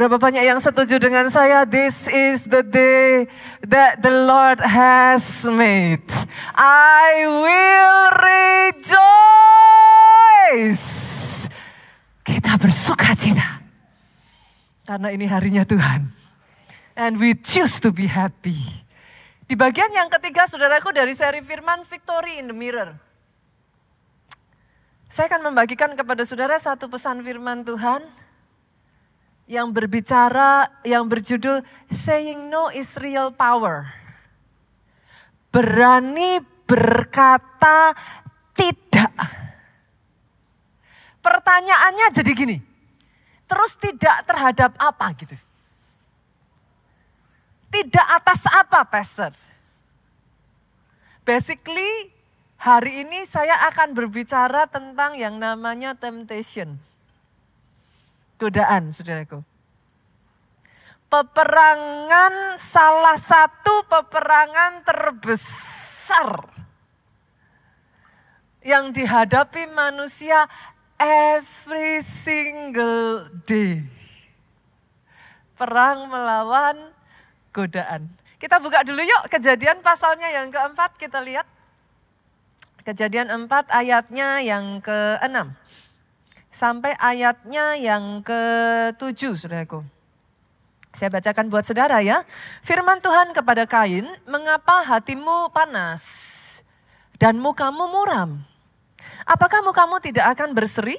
Berapa banyak yang setuju dengan saya? This is the day that the Lord has made. I will rejoice. Kita bersuka cita. Karena ini harinya Tuhan. And we choose to be happy. Di bagian yang ketiga, saudaraku, dari seri firman Victory in the Mirror. Saya akan membagikan kepada saudara satu pesan firman Tuhan yang berbicara, yang berjudul Saying No is Real Power. Berani berkata tidak. Pertanyaannya jadi gini, terus tidak terhadap apa gitu? Tidak atas apa, Pastor? Basically, hari ini saya akan berbicara tentang yang namanya temptation. Godaan, saudaraku. Peperangan, salah satu peperangan terbesar yang dihadapi manusia every single day. Perang melawan godaan. Kita buka dulu yuk Kejadian pasalnya yang keempat, kita lihat. Kejadian 4 ayatnya yang ke-6. Sampai ayatnya yang ke-7, saudaraku. Saya bacakan buat saudara ya. Firman Tuhan kepada Kain, mengapa hatimu panas dan mukamu muram? Apakah mukamu tidak akan berseri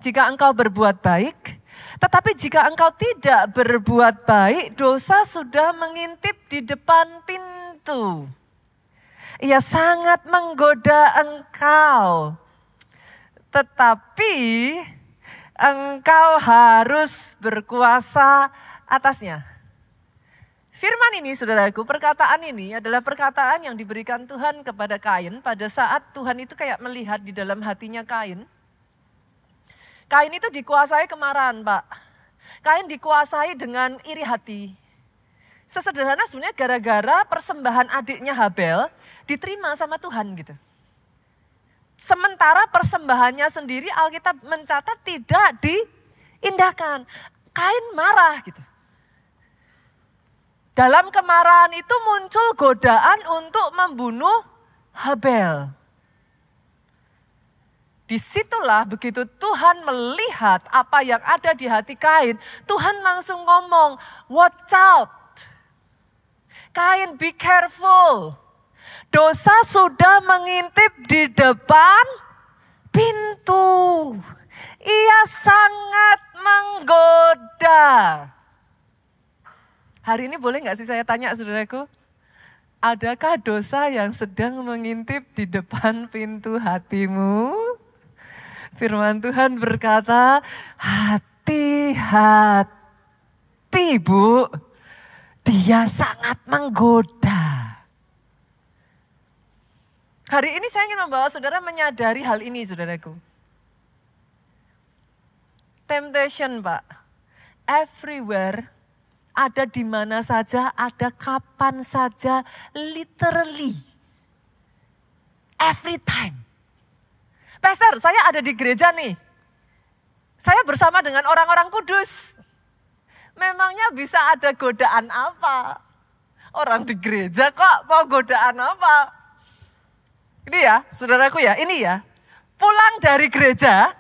jika engkau berbuat baik? Tetapi jika engkau tidak berbuat baik, dosa sudah mengintip di depan pintu. Ia sangat menggoda engkau. Tetapi engkau harus berkuasa atasnya. Firman ini, saudaraku, perkataan ini adalah perkataan yang diberikan Tuhan kepada Kain pada saat Tuhan itu kayak melihat di dalam hatinya Kain. Kain itu dikuasai kemarahan, Pak. Kain dikuasai dengan iri hati. Sesederhana sebenarnya gara-gara persembahan adiknya Habel diterima sama Tuhan gitu. Sementara persembahannya sendiri Alkitab mencatat tidak diindahkan. Kain marah gitu. Dalam kemarahan itu muncul godaan untuk membunuh Habel. Disitulah begitu Tuhan melihat apa yang ada di hati Kain, Tuhan langsung ngomong, watch out. Kain, be careful. Dosa sudah mengintip di depan pintu. Ia sangat menggoda. Hari ini boleh gak sih saya tanya, saudaraku? Adakah dosa yang sedang mengintip di depan pintu hatimu? Firman Tuhan berkata, hati-hati, Bu. Dia sangat menggoda. Hari ini saya ingin membawa saudara menyadari hal ini, saudaraku. Temptation, Pak. Everywhere, ada di mana saja, ada kapan saja, literally. Every time. Pastor, saya ada di gereja nih. Saya bersama dengan orang-orang kudus. Memangnya bisa ada godaan apa? Orang di gereja kok mau godaan apa? Ini ya, saudaraku ya, ini ya. Pulang dari gereja,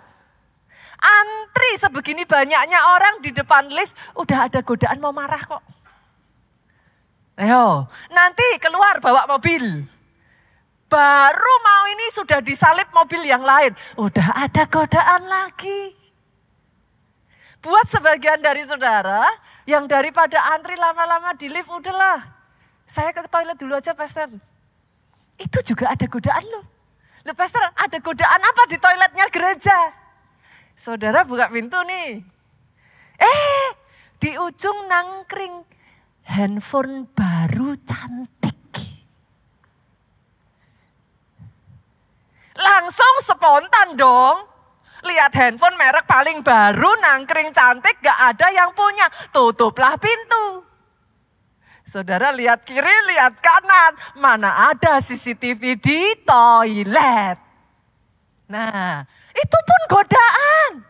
antri sebegini banyaknya orang di depan lift, udah ada godaan mau marah kok. Ayo, nanti keluar bawa mobil. Baru mau ini sudah disalip mobil yang lain, udah ada godaan lagi. Buat sebagian dari saudara yang daripada antri lama-lama di lift, udahlah. Saya ke toilet dulu aja, Pastor. Itu juga ada godaan loh. Loh, Pastor, ada godaan apa di toiletnya gereja? Saudara buka pintu nih. Di ujung nangkring handphone baru cantik. Langsung spontan dong. Lihat handphone merek paling baru, nangkring cantik, gak ada yang punya. Tutuplah pintu. Saudara lihat kiri, lihat kanan. Mana ada CCTV di toilet. Nah, itu pun godaan.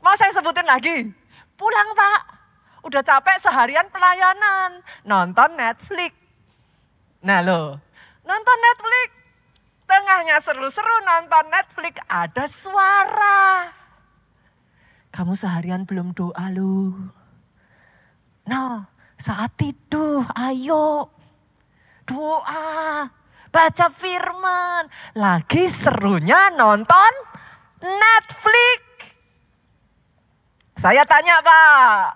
Mau saya sebutin lagi. Pulang Pak, udah capek seharian pelayanan, nonton Netflix. Nah loh, nonton Netflix, tengahnya seru-seru nonton Netflix, ada suara. Kamu seharian belum doa lu. Nah, saat tidur ayo doa, baca firman. Lagi serunya nonton Netflix. Saya tanya Pak,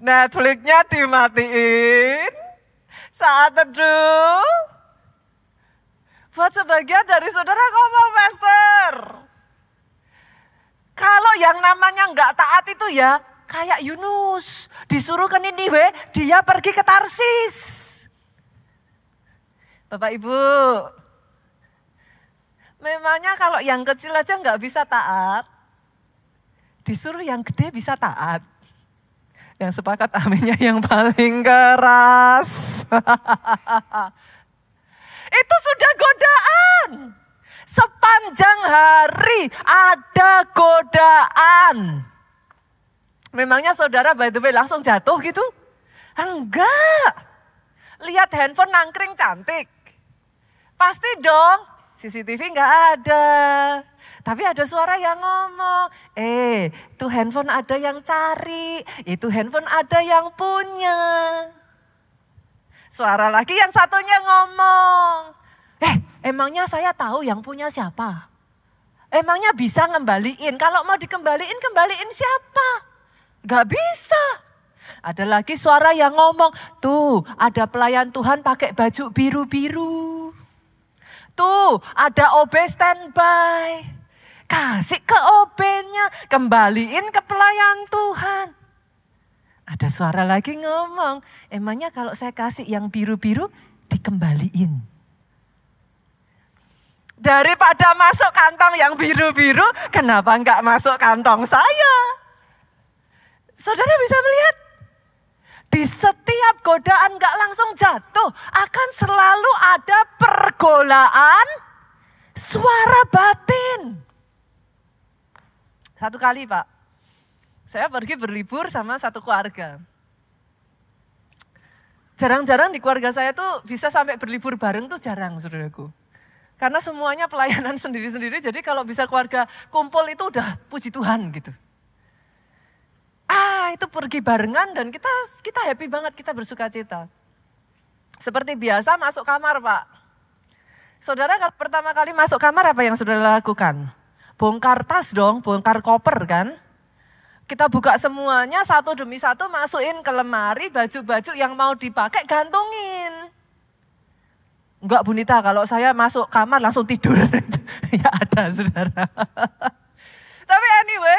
Netflixnya dimatiin saat teduh? Buat sebagian dari saudara ngomong, Pastor, kalau yang namanya nggak taat itu ya kayak Yunus, disuruh ke Niniwe, dia pergi ke Tarsis. Bapak Ibu, memangnya kalau yang kecil aja nggak bisa taat, disuruh yang gede bisa taat. Yang sepakat aminnya yang paling keras. Itu sudah godaan. Sepanjang hari ada godaan. Memangnya saudara by the way langsung jatuh gitu? Enggak. Lihat handphone nangkring cantik. Pasti dong, CCTV enggak ada. Tapi ada suara yang ngomong, itu handphone ada yang cari, itu handphone ada yang punya. Suara lagi yang satunya ngomong, emangnya saya tahu yang punya siapa? Emangnya bisa ngembaliin? Kalau mau dikembaliin, kembaliin siapa? Gak bisa. Ada lagi suara yang ngomong, tuh ada pelayan Tuhan pakai baju biru-biru. Tuh ada OB standby. Kasih ke OB-nya, kembaliin ke pelayan Tuhan. Ada suara lagi ngomong, emangnya kalau saya kasih yang biru-biru dikembaliin. Daripada masuk kantong yang biru-biru, kenapa enggak masuk kantong saya? Saudara bisa melihat, di setiap godaan enggak langsung jatuh, akan selalu ada pergolaan suara batin. Satu kali Pak, saya pergi berlibur sama satu keluarga. Jarang-jarang di keluarga saya tuh bisa sampai berlibur bareng tuh jarang saudaraku. Karena semuanya pelayanan sendiri-sendiri, jadi kalau bisa keluarga kumpul itu udah puji Tuhan gitu. Itu pergi barengan dan kita happy banget, kita bersuka cita. Seperti biasa masuk kamar Pak. Saudara kalau pertama kali masuk kamar apa yang saudara lakukan? Bongkar tas dong, bongkar koper kan. Kita buka semuanya satu demi satu, masukin ke lemari, baju-baju yang mau dipakai gantungin. Enggak Bu Nita, kalau saya masuk kamar langsung tidur. Ya ada saudara. Tapi anyway,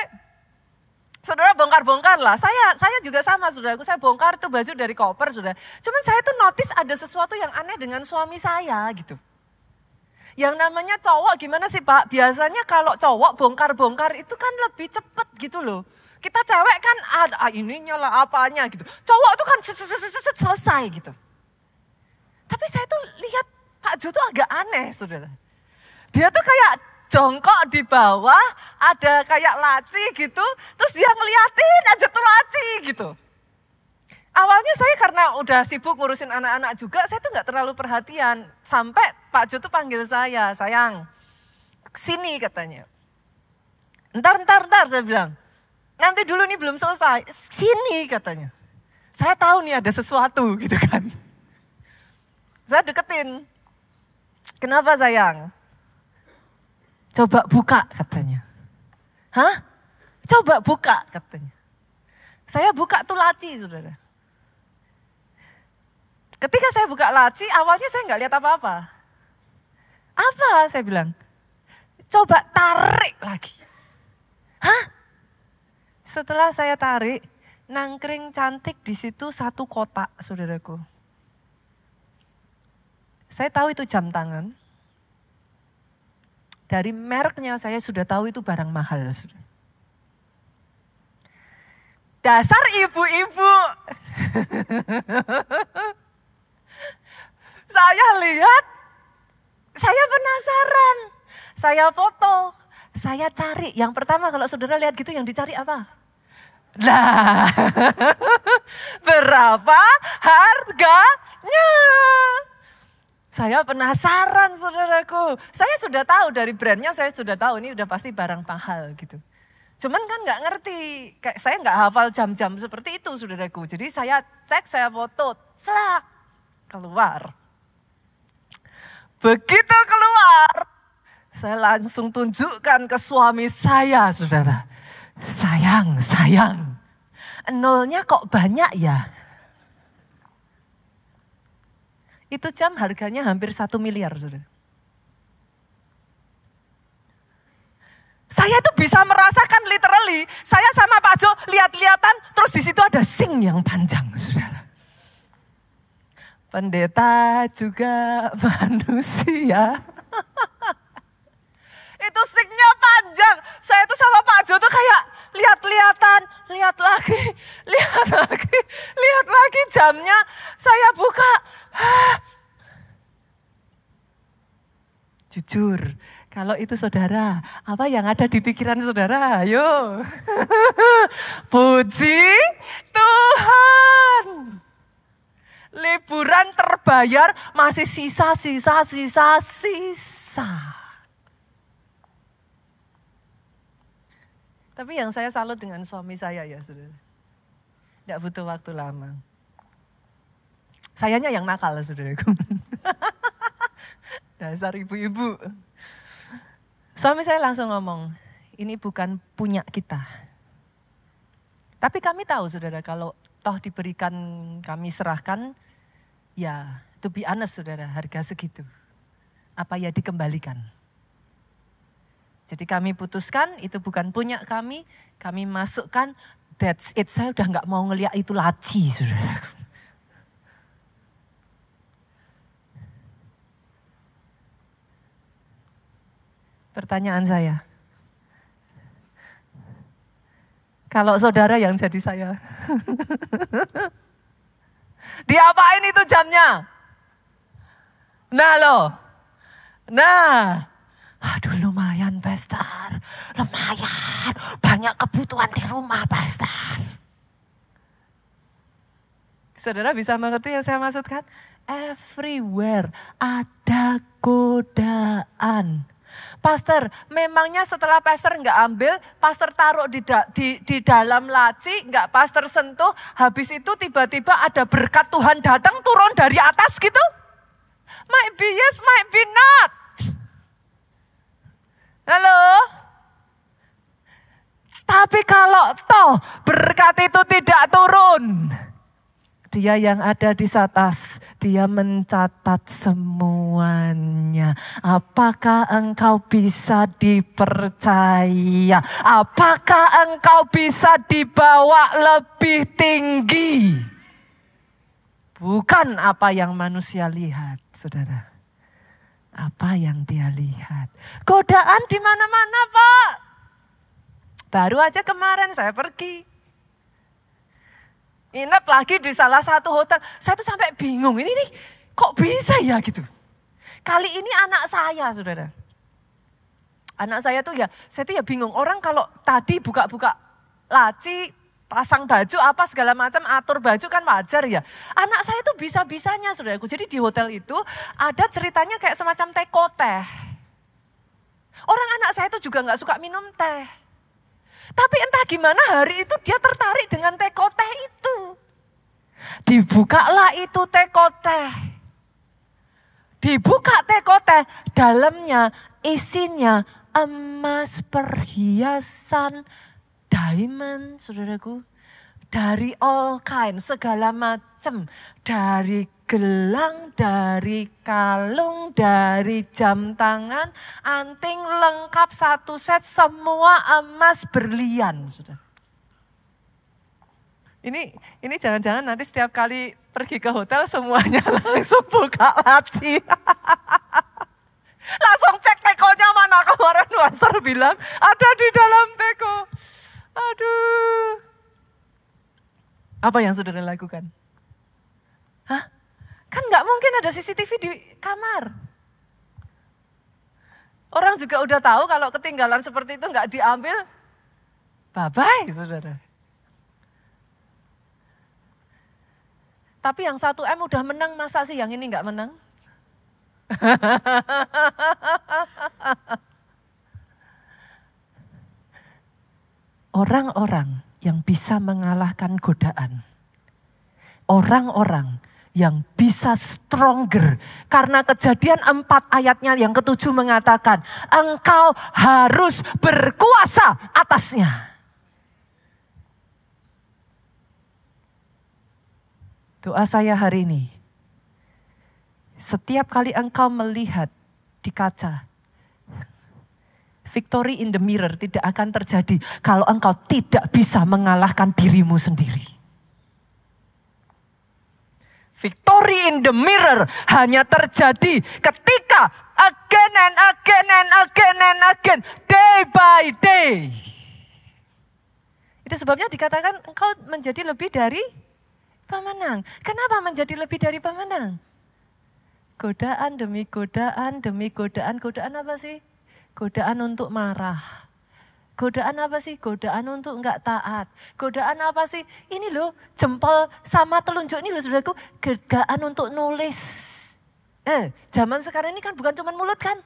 saudara bongkar-bongkar lah. Saya juga sama saudaraku, saya bongkar tuh baju dari koper saudara. Cuman saya tuh notice ada sesuatu yang aneh dengan suami saya gitu. Yang namanya cowok gimana sih Pak? Biasanya kalau cowok bongkar-bongkar itu kan lebih cepet gitu loh. Kita cewek kan ada ininya lah apanya gitu. Cowok tuh kan selesai gitu. Tapi saya tuh lihat Pak Jo tuh agak aneh saudara. Dia tuh kayak jongkok di bawah, ada kayak laci gitu. Terus dia ngeliatin aja tuh laci gitu. Awalnya saya karena udah sibuk ngurusin anak-anak juga, saya tuh gak terlalu perhatian. Sampai Pak Jo tuh panggil saya, sayang, sini katanya. Ntar saya bilang, nanti dulu nih belum selesai, sini katanya. Saya tahu nih ada sesuatu gitu kan. Saya deketin, kenapa sayang? Coba buka katanya. Hah? Coba buka katanya. Saya buka tuh laci saudara. Ketika saya buka laci, awalnya saya nggak lihat apa-apa. Apa? Saya bilang, coba tarik lagi. Hah? Setelah saya tarik, nangkring cantik di situ satu kotak, saudaraku. Saya tahu itu jam tangan. Dari mereknya saya sudah tahu itu barang mahal. Saudara. Dasar ibu-ibu. Saya lihat, saya penasaran, saya foto, saya cari. Yang pertama kalau saudara lihat gitu yang dicari apa? Nah, berapa harganya? Saya penasaran saudaraku. Saya sudah tahu dari brandnya, saya sudah tahu ini udah pasti barang mahal gitu. Cuman kan nggak ngerti, kayak saya nggak hafal jam-jam seperti itu saudaraku. Jadi saya cek, saya foto, selak, keluar. Begitu keluar, saya langsung tunjukkan ke suami saya, saudara. Sayang, nolnya kok banyak ya? Itu jam harganya hampir 1 miliar, saudara. Saya tuh bisa merasakan literally, saya sama Pak Jo lihat-lihatan, terus di situ ada sing yang panjang, saudara. Pendeta juga manusia. Itu singnya panjang. Saya tuh sama Pak Jo tuh kayak lihat-lihatan, lihat lagi jamnya. Saya buka. Jujur, kalau itu saudara, apa yang ada di pikiran saudara? Ayo. Puji Tuhan. Liburan terbayar, masih sisa. Tapi yang saya salut dengan suami saya ya saudara. Tidak butuh waktu lama. Sayanya yang nakal saudaraku. Dasar ibu-ibu. Suami saya langsung ngomong, ini bukan punya kita. Tapi kami tahu saudara, kalau toh diberikan, kami serahkan, ya to be honest saudara, harga segitu. Apa ya dikembalikan. Jadi kami putuskan itu bukan punya kami masukkan, that's it. Saya udah gak mau ngeliat itu laci saudara. Pertanyaan saya, kalau saudara yang jadi saya, diapain itu jamnya? Aduh lumayan pastor, lumayan banyak kebutuhan di rumah pastor. Saudara bisa mengerti yang saya maksudkan? Everywhere ada godaan. Pastor, memangnya setelah pastor nggak ambil, pastor taruh di dalam laci, nggak pastor sentuh, habis itu tiba-tiba ada berkat Tuhan datang turun dari atas gitu? Might be yes, might be not. Halo? Tapi kalau toh berkat itu tidak turun, Dia yang ada di atas, Dia mencatat semuanya. Apakah engkau bisa dipercaya? Apakah engkau bisa dibawa lebih tinggi? Bukan apa yang manusia lihat, saudara. Apa yang dia lihat. Godaan di mana-mana, Pak. Baru aja kemarin saya pergi. Inap lagi di salah satu hotel. Saya tuh sampai bingung, ini kok bisa ya gitu. Kali ini anak saya saudara. Anak saya tuh ya, saya tuh ya bingung. Orang kalau tadi buka-buka laci, pasang baju apa segala macam, atur baju kan wajar ya. Anak saya tuh bisa-bisanya saudaraku. Jadi di hotel itu ada ceritanya kayak semacam teko teh. Orang anak saya tuh juga gak suka minum teh. Tapi entah gimana hari itu dia tertarik dengan teko teh itu. Dibukalah itu teko teh. Dibuka teko teh, dalamnya isinya emas, perhiasan, diamond, saudaraku. Dari all kind, segala macam. Dari gelang, dari kalung, dari jam tangan, anting lengkap satu set, semua emas berlian. Sudah. Ini jangan-jangan nanti setiap kali pergi ke hotel semuanya langsung buka laci. Langsung cek tekonya mana, kemarin Pastor bilang ada di dalam teko. Aduh. Apa yang saudara lakukan? Hah? Kan gak mungkin ada CCTV di kamar. Orang juga udah tahu kalau ketinggalan seperti itu gak diambil. Bye-bye saudara. Tapi yang 1M udah menang, masa sih yang ini nggak menang? Orang-orang yang bisa mengalahkan godaan. Orang-orang yang bisa stronger. Karena Kejadian 4 ayatnya yang ke-7 mengatakan, engkau harus berkuasa atasnya. Doa saya hari ini, setiap kali engkau melihat di kaca, victory in the mirror tidak akan terjadi kalau engkau tidak bisa mengalahkan dirimu sendiri. Victory in the mirror hanya terjadi ketika again and again and again and again, day by day. Itu sebabnya dikatakan engkau menjadi lebih dari pemenang. Kenapa menjadi lebih dari pemenang? Godaan demi godaan demi godaan. Godaan apa sih? Godaan untuk marah. Godaan apa sih? Godaan untuk enggak taat. Godaan apa sih? Ini loh, jempol sama telunjuk ini loh saudaraku. Godaan untuk nulis. Zaman sekarang ini kan bukan cuma mulut kan?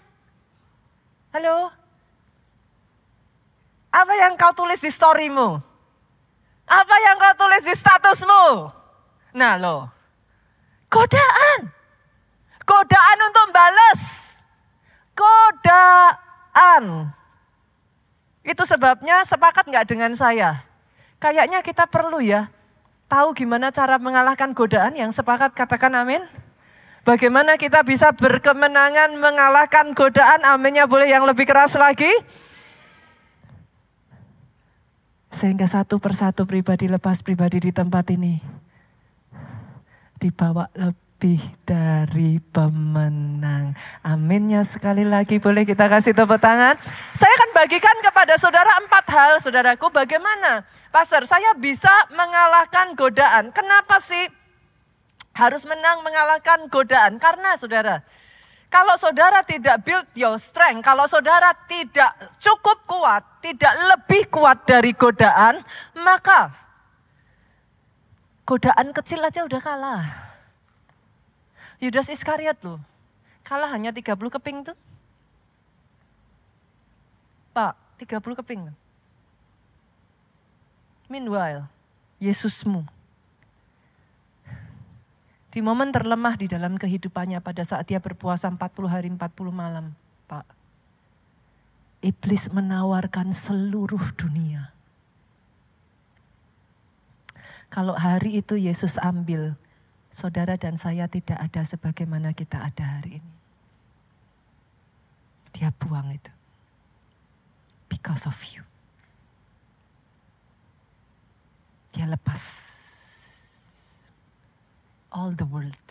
Halo? Apa yang kau tulis di storymu? Apa yang kau tulis di statusmu? Nah loh, godaan. Godaan untuk balas. Godaan. Itu sebabnya sepakat gak dengan saya? Kayaknya kita perlu ya, tahu gimana cara mengalahkan godaan. Yang sepakat katakan amin. Bagaimana kita bisa berkemenangan mengalahkan godaan, aminnya boleh yang lebih keras lagi. Sehingga satu persatu pribadi lepas pribadi di tempat ini dibawa lebih dari pemenang. Aminnya sekali lagi boleh kita kasih tepuk tangan. Saya akan bagikan kepada saudara 4 hal saudaraku. Bagaimana? Pastor, saya bisa mengalahkan godaan. Kenapa sih harus menang mengalahkan godaan? Karena saudara, kalau saudara tidak build your strength, kalau saudara tidak cukup kuat, tidak lebih kuat dari godaan, maka godaan kecil aja udah kalah. Yudas Iskariot loh, kalah hanya 30 keping tuh. Pak, 30 keping. Meanwhile, Yesusmu di momen terlemah di dalam kehidupannya pada saat dia berpuasa 40 hari 40 malam, Pak. Iblis menawarkan seluruh dunia. Kalau hari itu Yesus ambil, saudara dan saya tidak ada sebagaimana kita ada hari ini. Dia buang itu. Because of you. Dia lepas. All the world.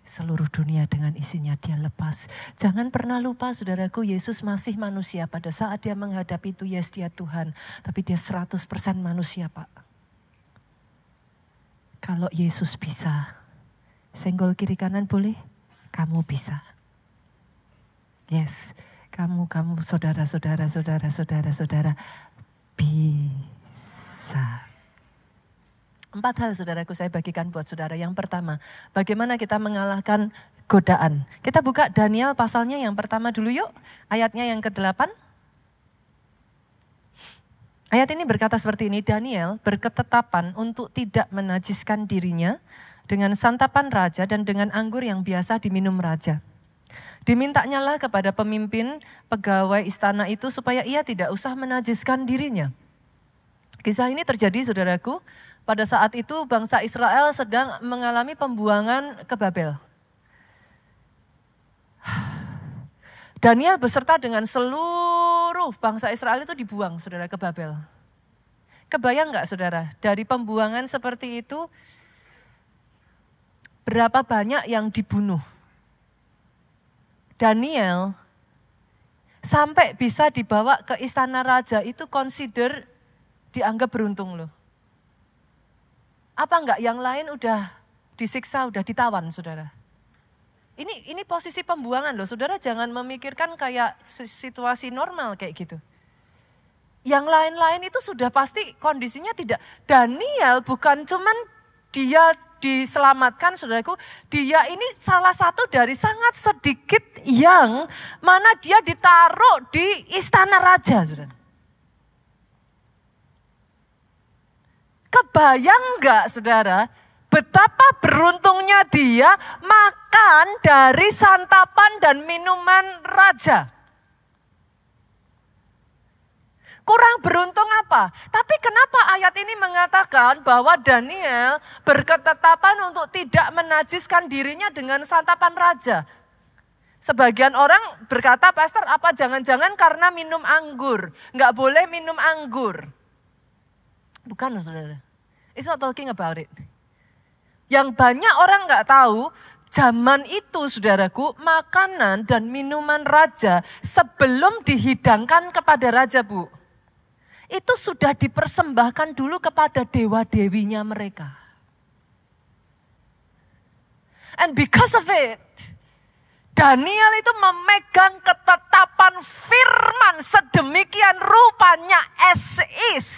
Seluruh dunia dengan isinya dia lepas. Jangan pernah lupa saudaraku, Yesus masih manusia. Pada saat dia menghadapi itu, yes dia Tuhan. Tapi dia 100% manusia Pak. Kalau Yesus bisa, senggol kiri kanan boleh? Kamu bisa. Yes, kamu saudara bisa. 4 hal saudaraku saya bagikan buat saudara. Yang pertama, bagaimana kita mengalahkan godaan. Kita buka Daniel pasalnya yang pertama dulu yuk, ayatnya yang ke-8. Ayat ini berkata seperti ini, Daniel berketetapan untuk tidak menajiskan dirinya dengan santapan raja dan dengan anggur yang biasa diminum raja. Dimintanyalah kepada pemimpin pegawai istana itu supaya ia tidak usah menajiskan dirinya. Kisah ini terjadi saudaraku, pada saat itu bangsa Israel sedang mengalami pembuangan ke Babel. Daniel beserta dengan seluruh bangsa Israel itu dibuang saudara ke Babel. Kebayang gak saudara, dari pembuangan seperti itu berapa banyak yang dibunuh. Daniel sampai bisa dibawa ke istana raja itu dianggap beruntung loh. Apa enggak yang lain udah disiksa, udah ditawan saudara. Ini posisi pembuangan loh, saudara jangan memikirkan kayak situasi normal kayak gitu. Yang lain-lain itu sudah pasti kondisinya tidak. Daniel bukan cuman dia diselamatkan, saudaraku, dia ini salah satu dari sangat sedikit yang mana dia ditaruh di istana raja, saudara. Kebayang enggak, saudara, betapa beruntungnya dia makan dari santapan dan minuman raja. Kurang beruntung apa? Tapi kenapa ayat ini mengatakan bahwa Daniel berketetapan untuk tidak menajiskan dirinya dengan santapan raja? Sebagian orang berkata, pastor, apa jangan-jangan karena minum anggur? Enggak boleh minum anggur. Bukan, saudara. It's not talking about it. Yang banyak orang enggak tahu, zaman itu, saudaraku, makanan dan minuman raja sebelum dihidangkan kepada raja, Bu, itu sudah dipersembahkan dulu kepada dewa-dewinya mereka. And because of it, Daniel itu memegang ketetapan firman sedemikian rupanya as is.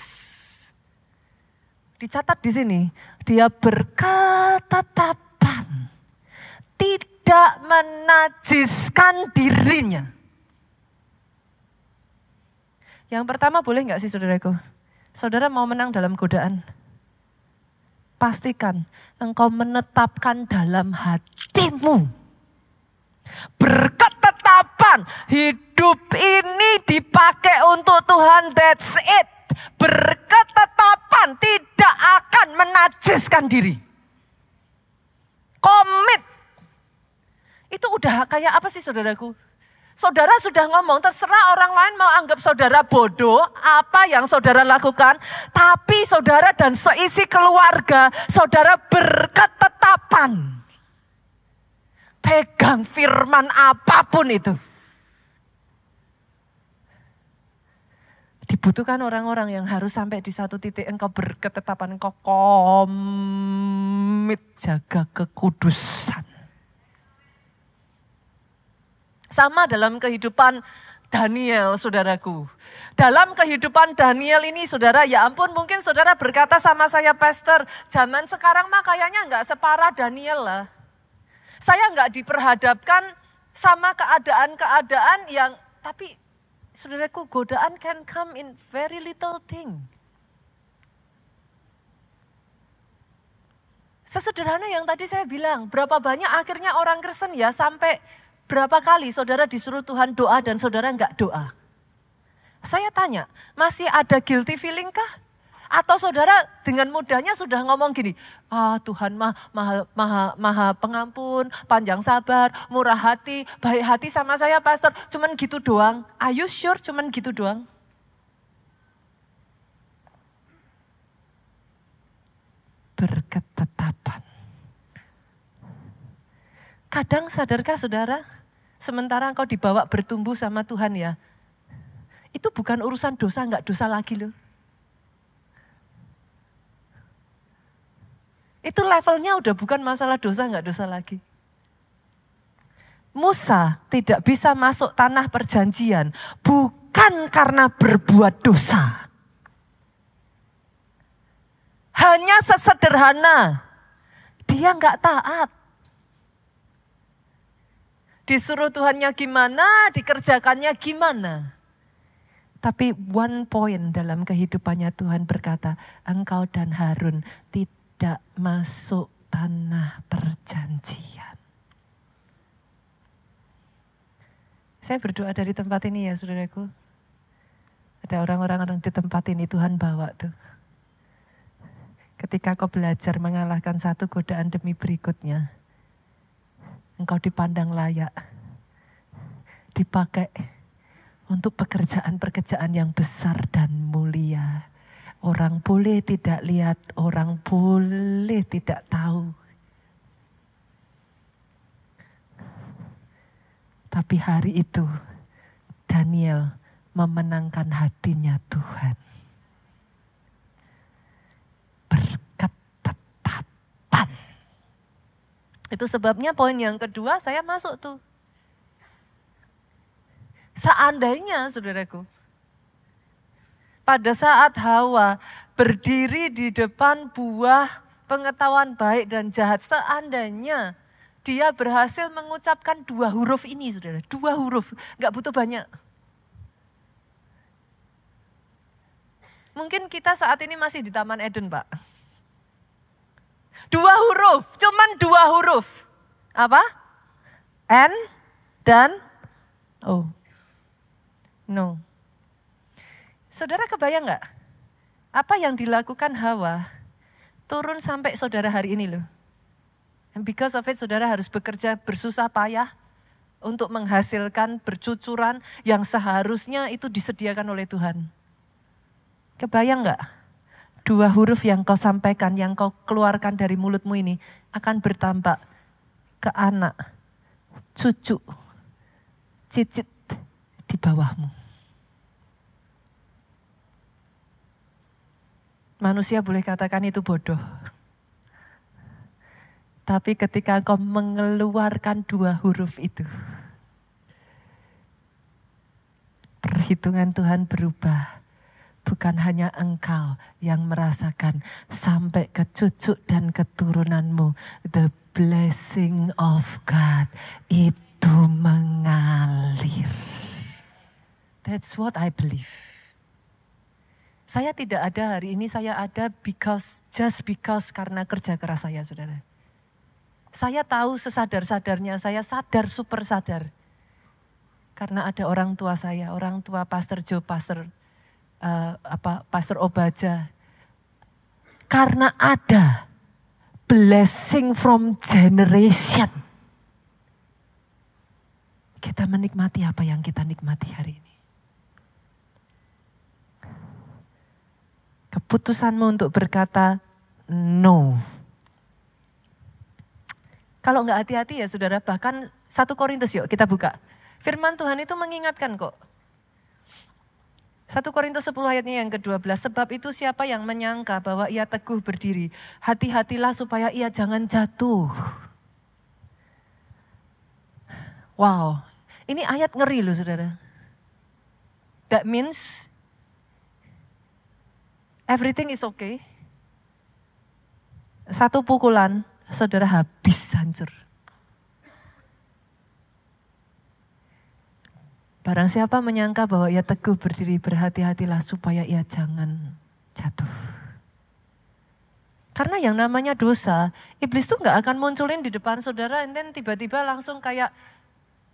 Dicatat di sini, dia berketetapan tidak menajiskan dirinya. Yang pertama, boleh nggak sih saudaraku? Saudara mau menang dalam godaan? Pastikan engkau menetapkan dalam hatimu. Berketetapan, hidup ini dipakai untuk Tuhan, that's it. Berketetapan tidak akan menajiskan diri. Komit. Itu udah kayak apa sih saudaraku? Saudara sudah ngomong, terserah orang lain mau anggap saudara bodoh, apa yang saudara lakukan. Tapi saudara dan seisi keluarga, saudara berketetapan. Pegang firman apapun itu. Dibutuhkan orang-orang yang harus sampai di satu titik engkau berketetapan, engkau komit jaga kekudusan. Sama dalam kehidupan Daniel, saudaraku. Dalam kehidupan Daniel ini, saudara, ya ampun, mungkin saudara berkata sama saya, pastor, zaman sekarang mah kayaknya enggak separah Daniel lah. Saya enggak diperhadapkan sama keadaan-keadaan yang, tapi saudaraku, godaan can come in very little thing. Sesederhana yang tadi saya bilang, berapa banyak akhirnya orang Kristen ya sampai berapa kali saudara disuruh Tuhan doa dan saudara enggak doa? Saya tanya, masih ada guilty feeling kah? Atau saudara dengan mudahnya sudah ngomong gini, Tuhan maha pengampun, panjang sabar, murah hati, baik hati sama saya pastor, cuman gitu doang. Are you sure cuman gitu doang? Berketetapan. Kadang sadarkah saudara, sementara engkau dibawa bertumbuh sama Tuhan ya, itu bukan urusan dosa enggak dosa lagi loh. Itu levelnya udah bukan masalah dosa enggak dosa lagi. Musa tidak bisa masuk tanah perjanjian bukan karena berbuat dosa. Hanya sesederhana, dia enggak taat. Disuruh Tuhannya gimana, dikerjakannya gimana. Tapi one point dalam kehidupannya Tuhan berkata, engkau dan Harun tidak masuk tanah perjanjian. Saya berdoa dari tempat ini ya saudaraku. Ada orang-orang di tempat ini Tuhan bawa tuh. Ketika kau belajar mengalahkan satu godaan demi berikutnya, engkau dipandang layak, dipakai untuk pekerjaan-pekerjaan yang besar dan mulia. Orang boleh tidak lihat, orang boleh tidak tahu. Tapi hari itu Daniel memenangkan hatinya Tuhan. Berketetapan. Itu sebabnya poin yang kedua saya masuk tuh. Seandainya saudaraku, pada saat Hawa berdiri di depan buah pengetahuan baik dan jahat. Seandainya dia berhasil mengucapkan 2 huruf ini, saudara. 2 huruf, gak butuh banyak. Mungkin kita saat ini masih di Taman Eden, Pak. 2 huruf, cuman 2 huruf. Apa? N dan O. No. Saudara kebayang gak? Apa yang dilakukan Hawa turun sampai saudara hari ini loh. And because of it saudara harus bekerja bersusah payah untuk menghasilkan bercucuran yang seharusnya itu disediakan oleh Tuhan. Kebayang gak? 2 huruf yang kau sampaikan, yang kau keluarkan dari mulutmu ini akan bertambah ke anak, cucu, cicit di bawahmu. Manusia boleh katakan itu bodoh. Tapi ketika kau mengeluarkan 2 huruf itu, perhitungan Tuhan berubah. Bukan hanya engkau yang merasakan, sampai ke cucu dan keturunanmu. The blessing of God itu mengalir. That's what I believe. Saya tidak ada hari ini, saya ada just because karena kerja keras saya, saudara. Saya tahu sesadar-sadarnya, saya sadar, super sadar. Karena ada orang tua saya, orang tua Pastor Joe, Pastor Obaja. Karena ada blessing from generation. Kita menikmati apa yang kita nikmati hari ini. Keputusanmu untuk berkata no. Kalau enggak hati-hati ya saudara, bahkan 1 Korintus yuk kita buka. Firman Tuhan itu mengingatkan kok. 1 Korintus 10 ayatnya yang ke-12, sebab itu siapa yang menyangka bahwa ia teguh berdiri, hati-hatilah supaya ia jangan jatuh. Wow, ini ayat ngeri loh saudara. That means everything is okay. 1 pukulan, saudara habis hancur. Barang siapa menyangka bahwa ia teguh berdiri, berhati-hatilah supaya ia jangan jatuh. Karena yang namanya dosa, iblis tuh gak akan munculin di depan saudara, and then tiba-tiba langsung kayak,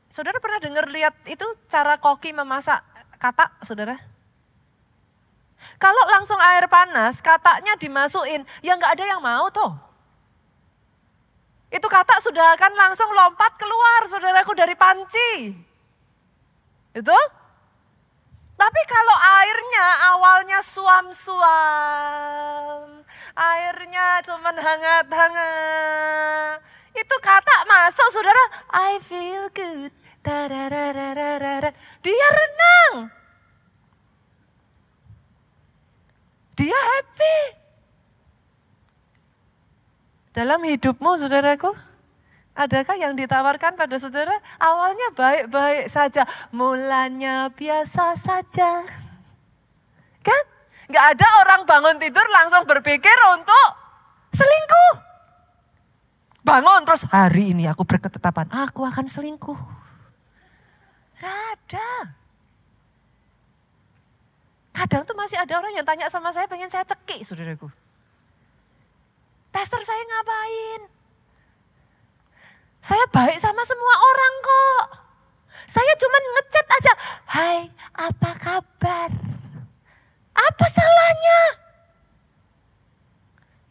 saudara pernah dengar lihat itu cara koki memasak katak, saudara? Kalau langsung air panas, kataknya dimasukin, ya gak ada yang mau toh. Itu katak sudah akan langsung lompat keluar, saudaraku, dari panci. Itu? Tapi kalau airnya awalnya suam-suam, airnya cuman hangat-hangat, itu katak masuk saudara, I feel good, dia renang, dia happy. Dalam hidupmu saudaraku, adakah yang ditawarkan pada saudara awalnya baik-baik saja, mulanya biasa saja. Kan? Gak ada orang bangun tidur langsung berpikir untuk selingkuh. Bangun terus, hari ini aku berketetapan, aku akan selingkuh. Gak ada. Kadang tuh masih ada orang yang tanya sama saya, pengen saya cekik saudaraku. Pastor saya ngapain? Saya baik sama semua orang kok. Saya cuma ngechat aja. Hai, apa kabar? Apa salahnya?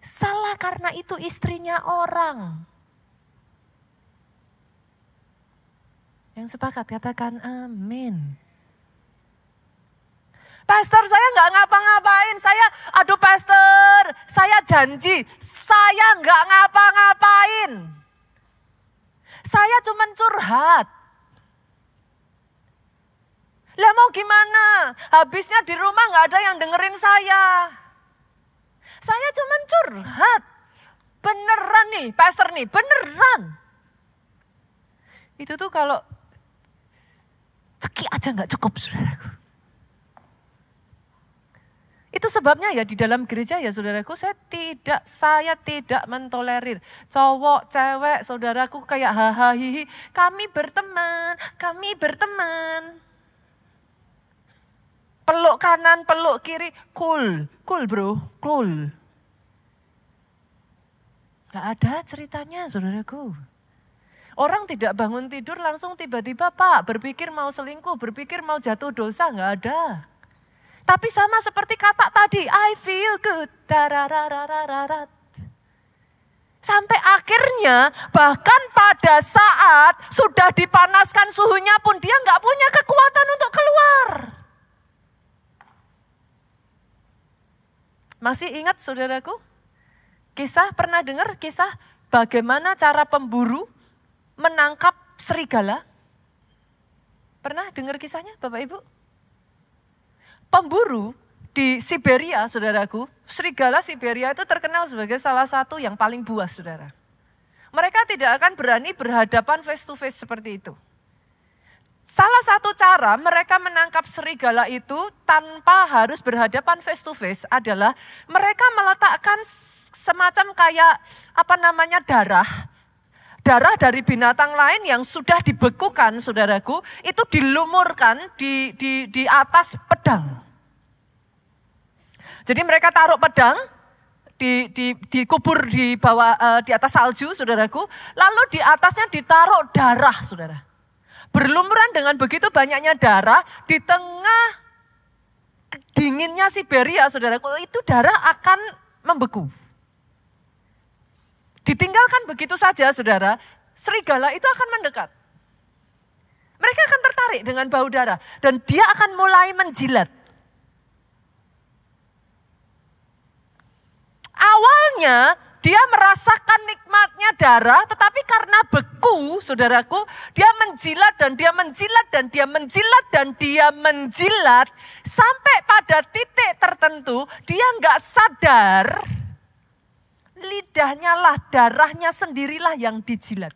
Salah karena itu istrinya orang. Yang sepakat katakan amin. Pastor saya nggak ngapa-ngapain. Aduh pastor, saya janji. Saya nggak ngapa-ngapain. Saya cuma curhat. Lah mau gimana? Habisnya di rumah gak ada yang dengerin saya. Saya cuma curhat. Beneran nih, pastor nih, beneran. Itu tuh kalau cekik aja gak cukup saudaraku. Itu sebabnya ya di dalam gereja ya saudaraku, saya tidak mentolerir cowok, cewek, saudaraku kayak hahaha hihi, kami berteman. Peluk kanan, peluk kiri, cool bro, cool. Gak ada ceritanya saudaraku. Orang tidak bangun tidur langsung tiba-tiba Pak berpikir mau selingkuh, berpikir mau jatuh dosa, gak ada. Tapi sama seperti kata tadi, I feel good. Sampai akhirnya bahkan pada saat sudah dipanaskan suhunya pun dia gak punya kekuatan untuk keluar. Masih ingat saudaraku? Pernah dengar kisah bagaimana cara pemburu menangkap serigala? Pernah dengar kisahnya Bapak Ibu? Pemburu di Siberia saudaraku, serigala Siberia itu terkenal sebagai salah satu yang paling buas saudara. Mereka tidak akan berani berhadapan face to face seperti itu. Salah satu cara mereka menangkap serigala itu tanpa harus berhadapan face to face adalah mereka meletakkan semacam kayak darah dari binatang lain yang sudah dibekukan saudaraku, itu dilumurkan di atas pedang. Jadi mereka taruh pedang, dikubur di bawah di atas salju saudaraku, lalu di atasnya ditaruh darah saudara. Berlumuran dengan begitu banyaknya darah di tengah dinginnya Siberia saudaraku, itu darah akan membeku. Ditinggalkan begitu saja saudara, serigala itu akan mendekat. Mereka akan tertarik dengan bau darah dan dia akan mulai menjilat. Awalnya dia merasakan nikmatnya darah, tetapi karena beku, saudaraku, dia menjilat dan dia menjilat dan dia menjilat dan dia menjilat sampai pada titik tertentu dia nggak sadar, lidahnya lah, darahnya sendirilah yang dijilat.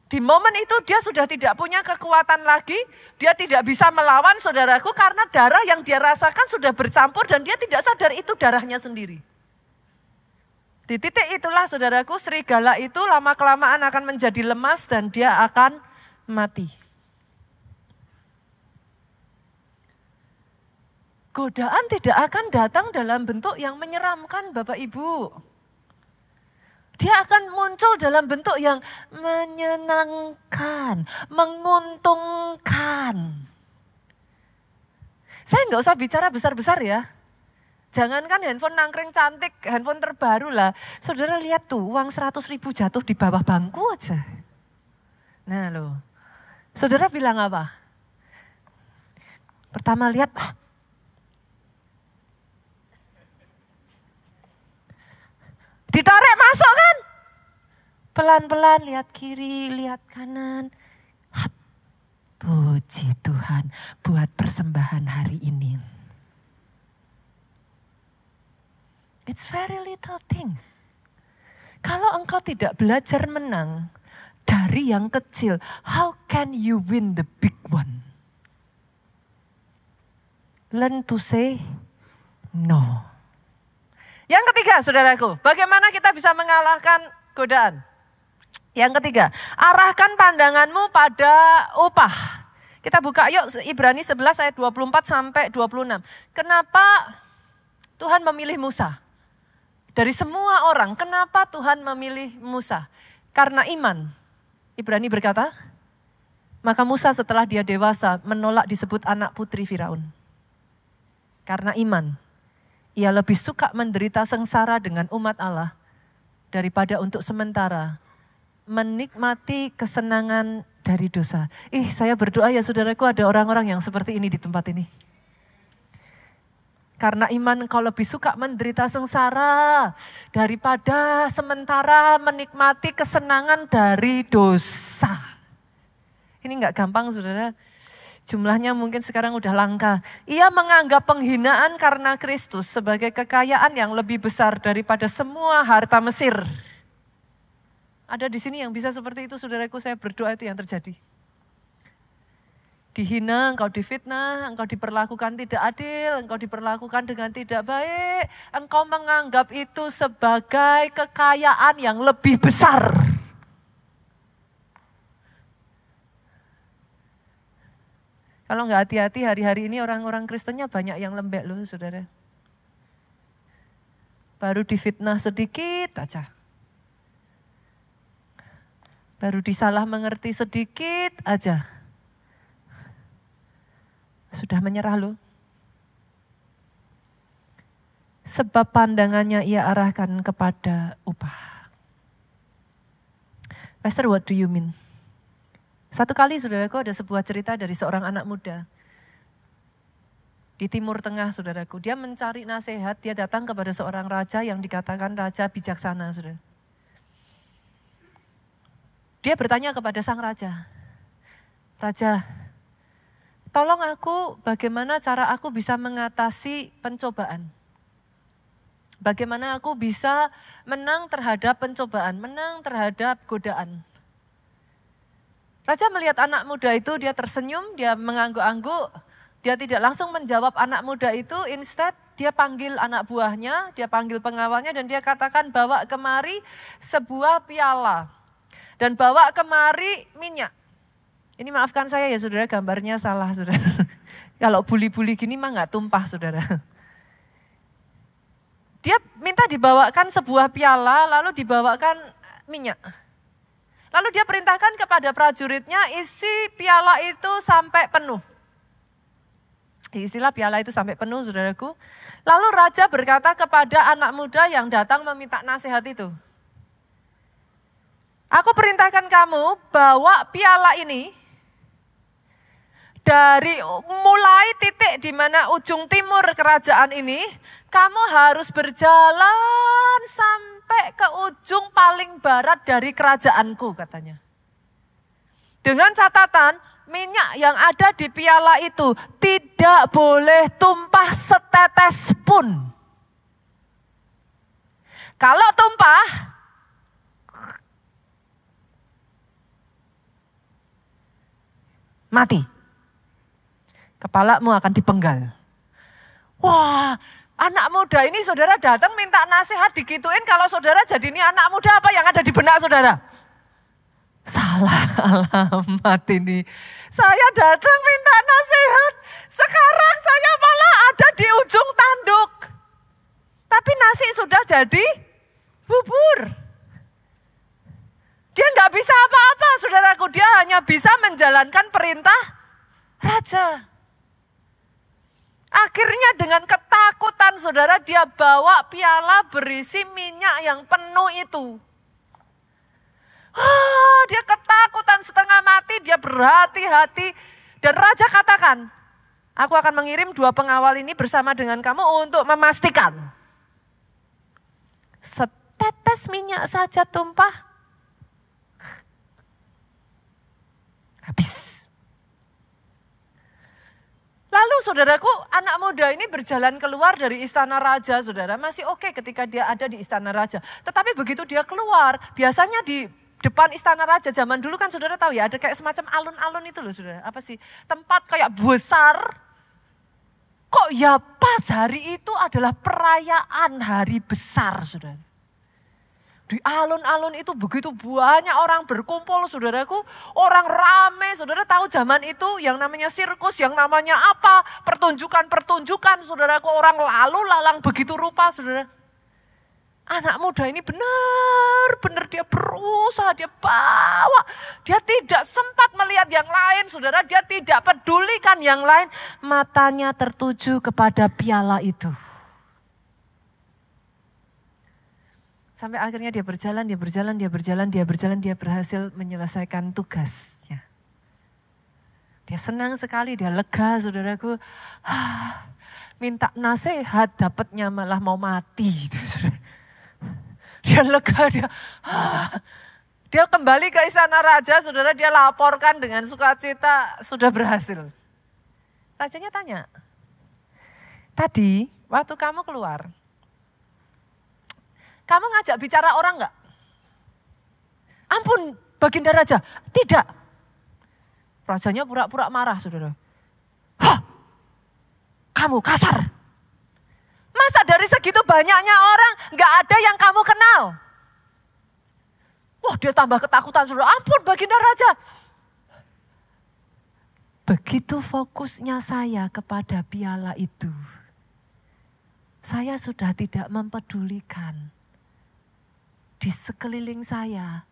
Di momen itu dia sudah tidak punya kekuatan lagi, dia tidak bisa melawan saudaraku karena darah yang dia rasakan sudah bercampur dan dia tidak sadar itu darahnya sendiri. Di titik itulah saudaraku, serigala itu lama-kelamaan akan menjadi lemas dan dia akan mati. Godaan tidak akan datang dalam bentuk yang menyeramkan Bapak Ibu. Dia akan muncul dalam bentuk yang menyenangkan, menguntungkan. Saya nggak usah bicara besar-besar ya. Jangankan handphone nangkring cantik, handphone terbaru lah. Saudara lihat tuh uang 100.000 jatuh di bawah bangku aja. Nah loh, saudara bilang apa? Pertama lihat, ditarik masuk kan? Pelan-pelan lihat kiri, lihat kanan. Puji Tuhan buat persembahan hari ini. It's very little thing. Kalau engkau tidak belajar menang dari yang kecil, how can you win the big one? Learn to say no. Yang ketiga, saudaraku, bagaimana kita bisa mengalahkan godaan? Yang ketiga, arahkan pandanganmu pada upah. Kita buka yuk Ibrani 11 ayat 24 sampai 26. Kenapa Tuhan memilih Musa? Dari semua orang, kenapa Tuhan memilih Musa? Karena iman. Ibrani berkata, maka Musa setelah dia dewasa menolak disebut anak putri Firaun. Karena iman. Ia lebih suka menderita sengsara dengan umat Allah daripada untuk sementara menikmati kesenangan dari dosa. Saya berdoa ya saudaraku ada orang-orang yang seperti ini di tempat ini. Karena iman engkau lebih suka menderita sengsara daripada sementara menikmati kesenangan dari dosa. Ini enggak gampang saudara. Jumlahnya mungkin sekarang udah langka. Ia menganggap penghinaan karena Kristus sebagai kekayaan yang lebih besar daripada semua harta Mesir. Ada di sini yang bisa seperti itu saudaraku, saya berdoa itu yang terjadi. dihina, engkau difitnah, engkau diperlakukan tidak adil, engkau diperlakukan dengan tidak baik, engkau menganggap itu sebagai kekayaan yang lebih besar. Kalau nggak hati-hati hari-hari ini orang-orang Kristennya banyak yang lembek loh saudara. Baru difitnah sedikit aja. Baru disalah mengerti sedikit aja. Sudah menyerah loh. Sebab pandangannya ia arahkan kepada upah. Pastor, what do you mean? Satu kali saudaraku ada sebuah cerita dari seorang anak muda. Di Timur Tengah saudaraku. Dia mencari nasihat, dia datang kepada seorang raja yang dikatakan raja bijaksana saudara. Dia bertanya kepada sang raja. Raja, tolong aku bagaimana cara aku bisa mengatasi pencobaan. Bagaimana aku bisa menang terhadap pencobaan, menang terhadap godaan. Raja melihat anak muda itu, dia tersenyum, dia mengangguk-angguk. Dia tidak langsung menjawab anak muda itu, instead dia panggil anak buahnya, dia panggil pengawalnya dan dia katakan bawa kemari sebuah piala. Dan bawa kemari minyak. Ini maafkan saya ya saudara, gambarnya salah saudara. Kalau buli-buli gini mah gak tumpah saudara. Dia minta dibawakan sebuah piala, lalu dibawakan minyak. Lalu dia perintahkan kepada prajuritnya isi piala itu sampai penuh. Diisilah piala itu sampai penuh saudaraku. Lalu raja berkata kepada anak muda yang datang meminta nasihat itu. Aku perintahkan kamu bawa piala ini dari mulai titik di mana ujung timur kerajaan ini, kamu harus berjalan sampai ke ujung paling barat dari kerajaanku katanya. Dengan catatan minyak yang ada di piala itu tidak boleh tumpah setetes pun. Kalau tumpah, mati. Kepalamu akan dipenggal. Wah, anak muda ini saudara datang minta nasihat digituin, kalau saudara jadi ini anak muda apa yang ada di benak saudara? Salah alamat ini. Saya datang minta nasihat, sekarang saya malah ada di ujung tanduk. Tapi nasi sudah jadi bubur. Dia nggak bisa apa-apa saudaraku, dia hanya bisa menjalankan perintah raja. Akhirnya dengan ketakutan saudara dia bawa piala berisi minyak yang penuh itu. Dia ketakutan setengah mati, dia berhati-hati. Dan raja katakan, aku akan mengirim 2 pengawal ini bersama dengan kamu untuk memastikan. Setetes minyak saja tumpah, habis. Lalu saudaraku, anak muda ini berjalan keluar dari istana raja, saudara. Masih oke ketika dia ada di istana raja. Tetapi begitu dia keluar, biasanya di depan istana raja zaman dulu kan saudara tahu ya, ada kayak semacam alun-alun itu loh saudara. Apa sih? Tempat kayak besar. Kok ya pas hari itu adalah perayaan hari besar saudara. Di alun-alun itu begitu banyak orang berkumpul saudaraku. Orang rame, saudara tahu zaman itu yang namanya sirkus, yang namanya apa, pertunjukan-pertunjukan saudaraku. Orang lalu lalang begitu rupa saudara. Anak muda ini benar-benar dia berusaha, dia bawa. Dia tidak sempat melihat yang lain saudara, dia tidak pedulikan yang lain. Matanya tertuju kepada piala itu. Sampai akhirnya dia berhasil menyelesaikan tugasnya. Dia senang sekali, dia lega saudaraku. Minta nasihat dapatnya malah mau mati. Saudara. Dia lega, dia kembali ke istana raja, saudara, dia laporkan dengan sukacita sudah berhasil. Rajanya tanya, tadi waktu kamu keluar, kamu ngajak bicara orang enggak? Ampun, Baginda Raja. Tidak. Rajanya pura-pura marah, saudara. Hah, kamu kasar. Masa dari segitu banyaknya orang gak ada yang kamu kenal? Wah, dia tambah ketakutan, saudara. Ampun, Baginda Raja. Begitu fokusnya saya kepada piala itu, saya sudah tidak mempedulikan di sekeliling saya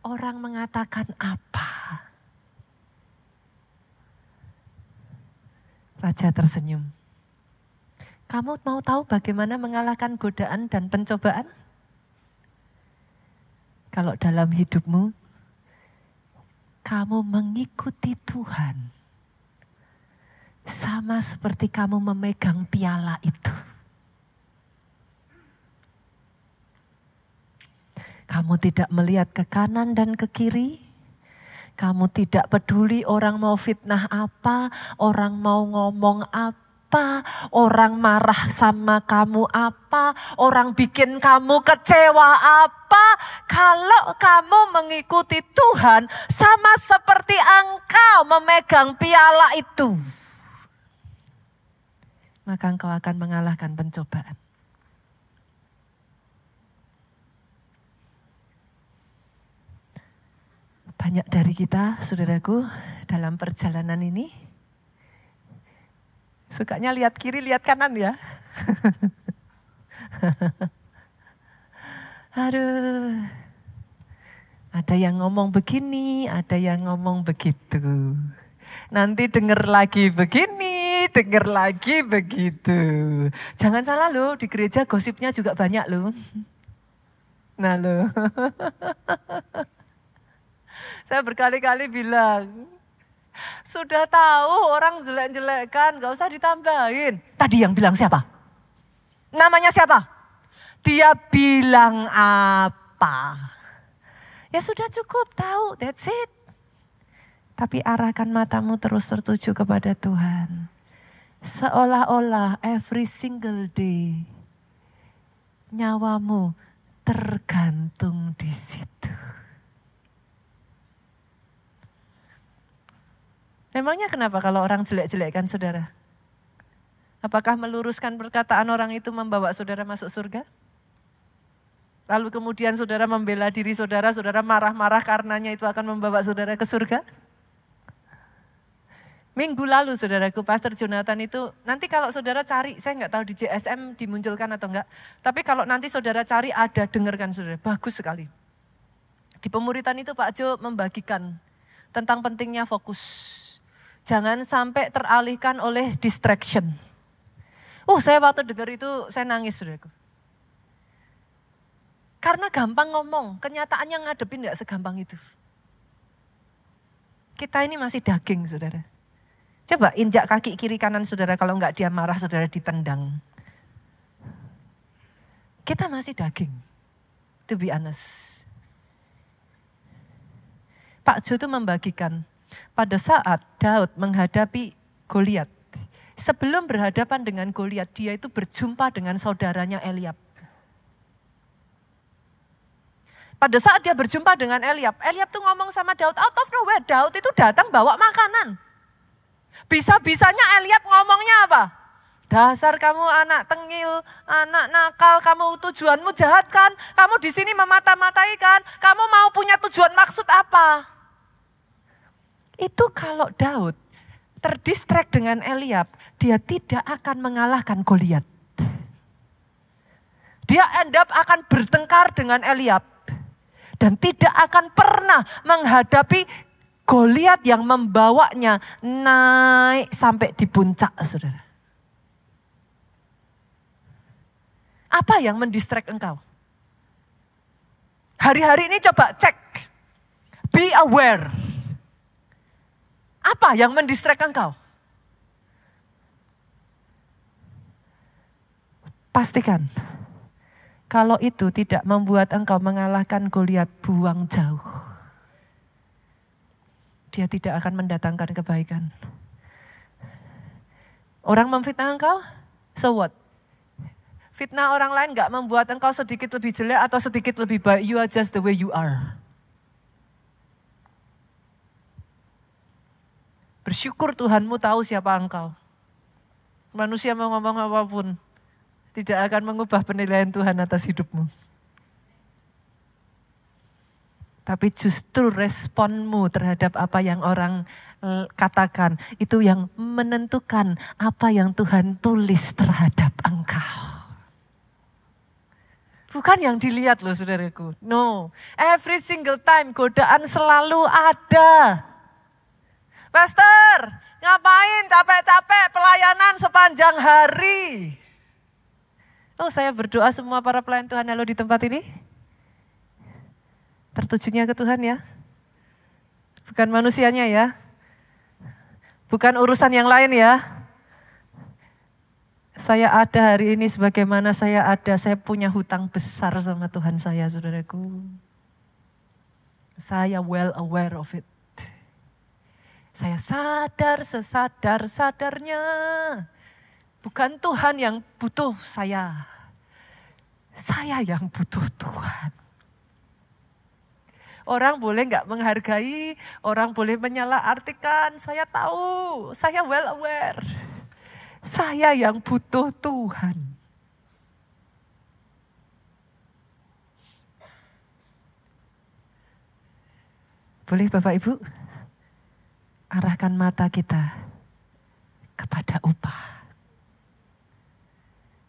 orang mengatakan apa. Raja tersenyum. Kamu mau tahu bagaimana mengalahkan godaan dan pencobaan? Kalau dalam hidupmu, kamu mengikuti Tuhan, sama seperti kamu memegang piala itu. Kamu tidak melihat ke kanan dan ke kiri. Kamu tidak peduli orang mau fitnah apa, orang mau ngomong apa, orang marah sama kamu apa, orang bikin kamu kecewa apa. Kalau kamu mengikuti Tuhan, sama seperti engkau memegang piala itu, maka engkau akan mengalahkan pencobaan. Banyak dari kita, saudaraku, dalam perjalanan ini sukanya lihat kiri, lihat kanan ya. Aduh, ada yang ngomong begini, ada yang ngomong begitu. Nanti denger lagi begini, denger lagi begitu. Jangan salah loh, di gereja gosipnya juga banyak loh. Nah loh. Saya berkali-kali bilang, sudah tahu orang jelek-jelekkan, gak usah ditambahin. Tadi yang bilang siapa? Namanya siapa? Dia bilang apa? Ya sudah cukup tahu, that's it. Tapi arahkan matamu terus tertuju kepada Tuhan. Seolah-olah every single day, nyawamu tergantung di situ. Memangnya kenapa kalau orang jelek-jelekkan saudara? Apakah meluruskan perkataan orang itu membawa saudara masuk surga? Lalu kemudian saudara membela diri saudara, saudara marah-marah karenanya itu akan membawa saudara ke surga? Minggu lalu saudaraku, Pastor Jonathan itu, nanti kalau saudara cari, saya nggak tahu di JSM dimunculkan atau enggak, tapi kalau nanti saudara cari ada, dengarkan saudara, bagus sekali. Di pemuritan itu Pak Jo membagikan tentang pentingnya fokus. Jangan sampai teralihkan oleh distraction. Saya waktu dengar itu saya nangis saudaraku. Karena gampang ngomong, kenyataannya ngadepin gak segampang itu. Kita ini masih daging saudara. Coba injak kaki kiri kanan saudara, kalau enggak dia marah saudara ditendang. Kita masih daging, to be honest. Pak Jo itu membagikan, pada saat Daud menghadapi Goliat, sebelum berhadapan dengan Goliat, dia itu berjumpa dengan saudaranya Eliab. Pada saat dia berjumpa dengan Eliab, Eliab tuh ngomong sama Daud, out of nowhere, Daud itu datang bawa makanan. Bisa-bisanya Eliab ngomongnya apa? Dasar kamu anak tengil, anak nakal, kamu tujuanmu jahat kan? Kamu di sini memata-matai kan? Kamu mau punya tujuan maksud apa? Itu kalau Daud terdistract dengan Eliab, dia tidak akan mengalahkan Goliat. Dia end up akan bertengkar dengan Eliab. Dan tidak akan pernah menghadapi Goliat yang membawanya naik sampai di puncak, saudara. Apa yang mendistract engkau? Hari-hari ini coba cek. Be aware. Apa yang mendistract engkau? Pastikan, kalau itu tidak membuat engkau mengalahkan Goliat, buang jauh. Dia tidak akan mendatangkan kebaikan. Orang memfitnah engkau, so what? Fitnah orang lain gak membuat engkau sedikit lebih jelek atau sedikit lebih baik. You are just the way you are. Bersyukur Tuhanmu tahu siapa engkau. Manusia mau ngomong apapun, tidak akan mengubah penilaian Tuhan atas hidupmu. Tapi justru responmu terhadap apa yang orang katakan, itu yang menentukan apa yang Tuhan tulis terhadap engkau. Bukan yang dilihat loh saudaraku. No, every single time godaan selalu ada. Pastor, ngapain capek-capek pelayanan sepanjang hari? Oh, saya berdoa semua para pelayan Tuhan yang di tempat ini tertujunya ke Tuhan ya. Bukan manusianya ya. Bukan urusan yang lain ya. Saya ada hari ini sebagaimana saya ada, saya punya hutang besar sama Tuhan saya, saudaraku. Saya well aware of it. Saya sadar sesadar-sadarnya. Bukan Tuhan yang butuh saya. Saya yang butuh Tuhan. Orang boleh nggak menghargai, orang boleh menyalahartikan. Saya tahu, saya well aware. Saya yang butuh Tuhan. Boleh Bapak Ibu? Arahkan mata kita kepada upah.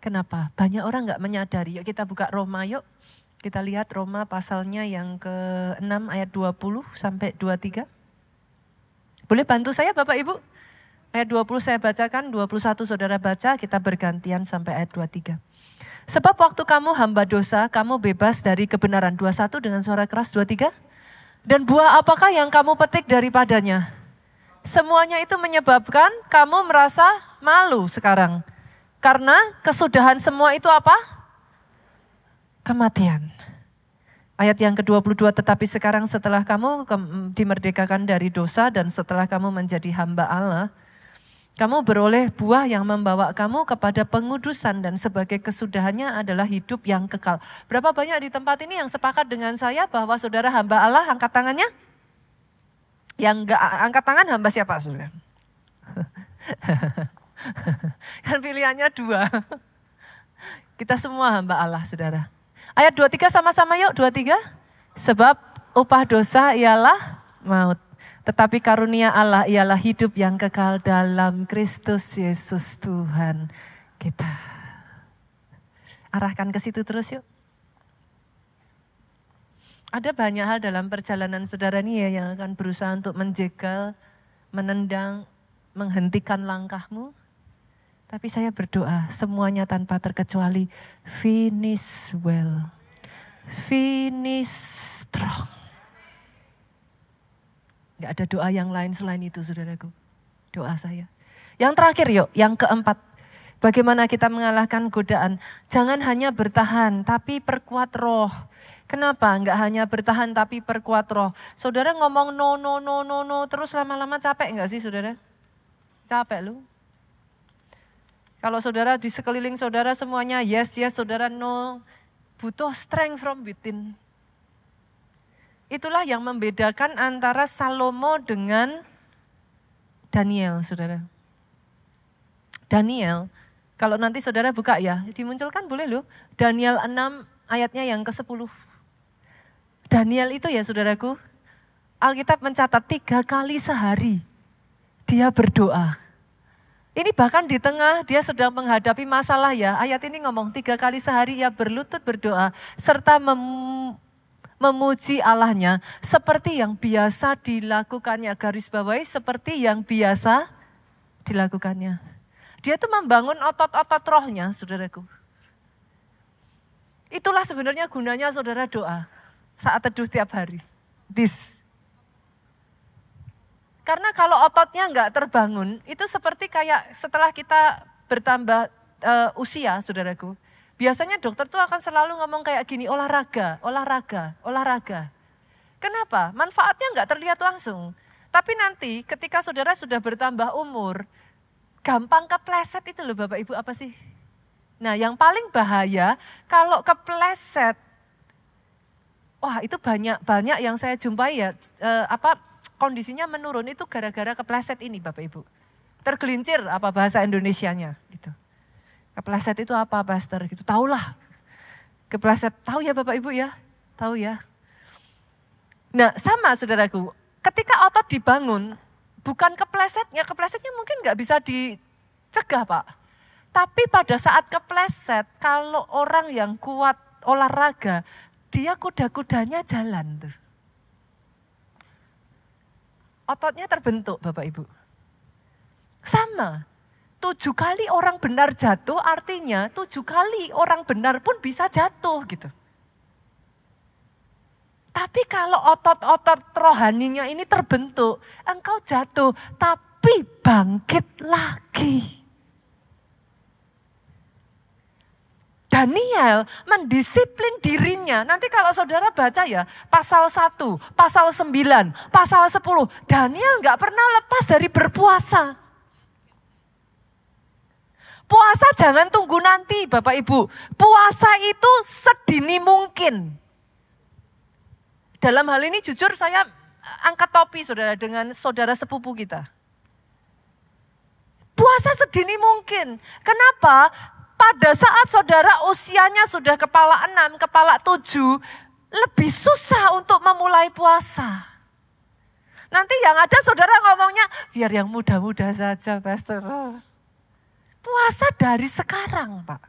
Kenapa? Banyak orang nggak menyadari. Yuk kita buka Roma yuk. Kita lihat Roma pasalnya yang ke-6 ayat 20 sampai 23. Boleh bantu saya Bapak Ibu? Ayat 20 saya bacakan, 21 saudara baca, kita bergantian sampai ayat 23. Sebab waktu kamu hamba dosa, kamu bebas dari kebenaran. 21 dengan suara keras, 23. Dan buah apakah yang kamu petik daripadanya? Semuanya itu menyebabkan kamu merasa malu sekarang. Karena kesudahan semua itu apa? Kematian. Ayat yang ke-22, tetapi sekarang setelah kamu dimerdekakan dari dosa dan setelah kamu menjadi hamba Allah, kamu beroleh buah yang membawa kamu kepada pengudusan dan sebagai kesudahannya adalah hidup yang kekal. Berapa banyak di tempat ini yang sepakat dengan saya bahwa saudara hamba Allah, angkat tangannya? Yang enggak angkat tangan hamba siapa saudara? Kan pilihannya dua. Kita semua hamba Allah saudara. Ayat 23 sama-sama yuk, 23. Sebab upah dosa ialah maut. Tetapi karunia Allah ialah hidup yang kekal dalam Kristus Yesus Tuhan kita. Arahkan ke situ terus yuk. Ada banyak hal dalam perjalanan saudara ini ya yang akan berusaha untuk menjegal, menendang, menghentikan langkahmu. Tapi saya berdoa semuanya tanpa terkecuali finish well, finish strong. Gak ada doa yang lain selain itu saudaraku, doa saya. Yang terakhir yuk, yang keempat. Bagaimana kita mengalahkan godaan? Jangan hanya bertahan tapi perkuat roh. Kenapa? Enggak hanya bertahan tapi perkuat roh. Saudara ngomong no terus lama-lama capek enggak sih saudara? Capek lu. Kalau saudara di sekeliling saudara semuanya yes, saudara no. Butuh strength from within. Itulah yang membedakan antara Salomo dengan Daniel, saudara. Daniel, kalau nanti saudara buka ya, dimunculkan boleh loh. Daniel 6 ayatnya yang ke-10. Daniel itu ya saudaraku, Alkitab mencatat 3 kali sehari dia berdoa. Ini bahkan di tengah dia sedang menghadapi masalah ya. Ayat ini ngomong 3 kali sehari ia berlutut berdoa serta memuji Allahnya seperti yang biasa dilakukannya. Garis bawahi seperti yang biasa dilakukannya. Dia tuh membangun otot-otot rohnya saudaraku. Itulah sebenarnya gunanya saudara doa saat teduh tiap hari. Karena kalau ototnya enggak terbangun, itu seperti kayak setelah kita bertambah usia, saudaraku. Biasanya dokter tuh akan selalu ngomong kayak gini, olahraga. Kenapa? Manfaatnya enggak terlihat langsung. Tapi nanti ketika saudara sudah bertambah umur, gampang kepleset itu loh Bapak Ibu apa sih? Nah yang paling bahaya kalau kepleset, wah itu banyak yang saya jumpai ya, kondisinya menurun itu gara-gara kepleset ini Bapak Ibu. Tergelincir apa bahasa Indonesianya gitu. Kepleset itu apa pastor gitu, tahulah. Kepleset, tahu ya Bapak Ibu ya, tahu ya. Nah sama saudaraku, ketika otot dibangun, bukan keplesetnya mungkin nggak bisa dicegah Pak. Tapi pada saat kepleset, kalau orang yang kuat olahraga, dia kuda-kudanya jalan tuh. Ototnya terbentuk Bapak Ibu. Sama, 7 kali orang benar jatuh artinya 7 kali orang benar pun bisa jatuh gitu. Tapi kalau otot-otot rohaninya ini terbentuk, engkau jatuh tapi bangkit lagi. Daniel mendisiplin dirinya. Nanti kalau saudara baca ya, pasal 1, pasal 9, pasal 10. Daniel gak pernah lepas dari berpuasa. Puasa jangan tunggu nanti Bapak Ibu. Puasa itu sedini mungkin. Dalam hal ini jujur saya angkat topi saudara dengan saudara sepupu kita. Puasa sedini mungkin. Kenapa? Pada saat saudara usianya sudah kepala 6, kepala 7, lebih susah untuk memulai puasa. Nanti yang ada saudara ngomongnya, biar yang muda-muda saja pastor. Puasa dari sekarang Pak.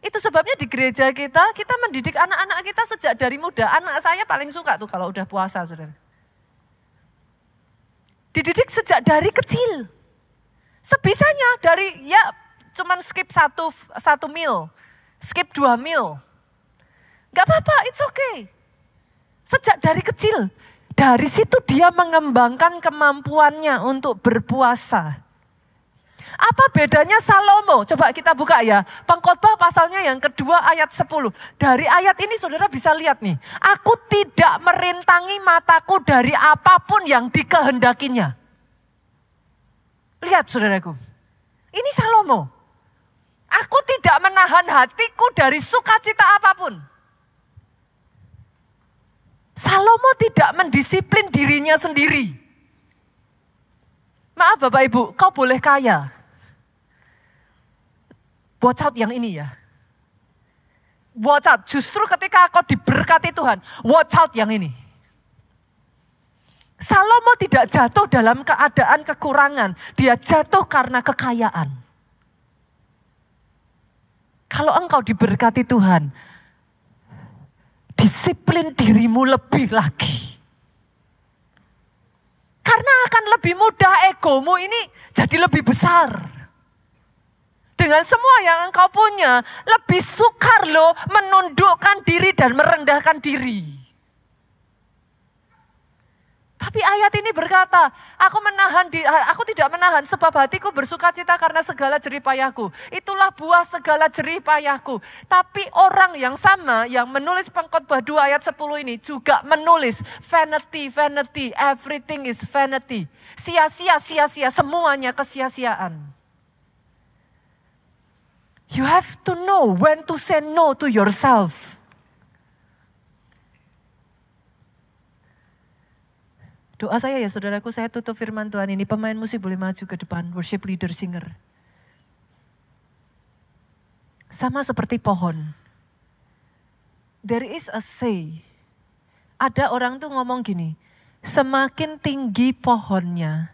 Itu sebabnya di gereja kita mendidik anak-anak kita sejak dari muda. Anak saya paling suka tuh kalau udah puasa saudara. Dididik sejak dari kecil. Sebisanya dari cuman skip satu meal, skip 2 meal. Gak apa-apa, it's okay. Sejak dari kecil, dari situ dia mengembangkan kemampuannya untuk berpuasa. Apa bedanya Salomo? Coba kita buka ya, Pengkhotbah pasalnya yang kedua ayat 10. Dari ayat ini saudara bisa lihat nih, aku tidak merintangi mataku dari apapun yang dikehendakinya. Lihat saudaraku, ini Salomo. Aku tidak menahan hatiku dari sukacita apapun. Salomo tidak mendisiplin dirinya sendiri. Maaf Bapak Ibu, kau boleh kaya. Watch out yang ini ya. Watch out, justru ketika kau diberkati Tuhan, watch out yang ini. Salomo tidak jatuh dalam keadaan kekurangan, dia jatuh karena kekayaan. Kalau engkau diberkati Tuhan, disiplin dirimu lebih lagi. Karena akan lebih mudah egomu ini jadi lebih besar. Dengan semua yang engkau punya, lebih sukar loh menundukkan diri dan merendahkan diri. Tapi ayat ini berkata, aku tidak menahan sebab hatiku bersukacita karena segala jerih payahku. Itulah buah segala jerih payahku. Tapi orang yang sama yang menulis Pengkhotbah 2 ayat 10 ini juga menulis vanity, vanity, everything is vanity. Sia-sia, sia-sia, semuanya kesia-siaan. You have to know when to say no to yourself. Doa saya ya saudaraku, saya tutup firman Tuhan ini. Pemain musik boleh maju ke depan, worship leader, singer. Sama seperti pohon. There is a say. Ada orang tuh ngomong gini, semakin tinggi pohonnya,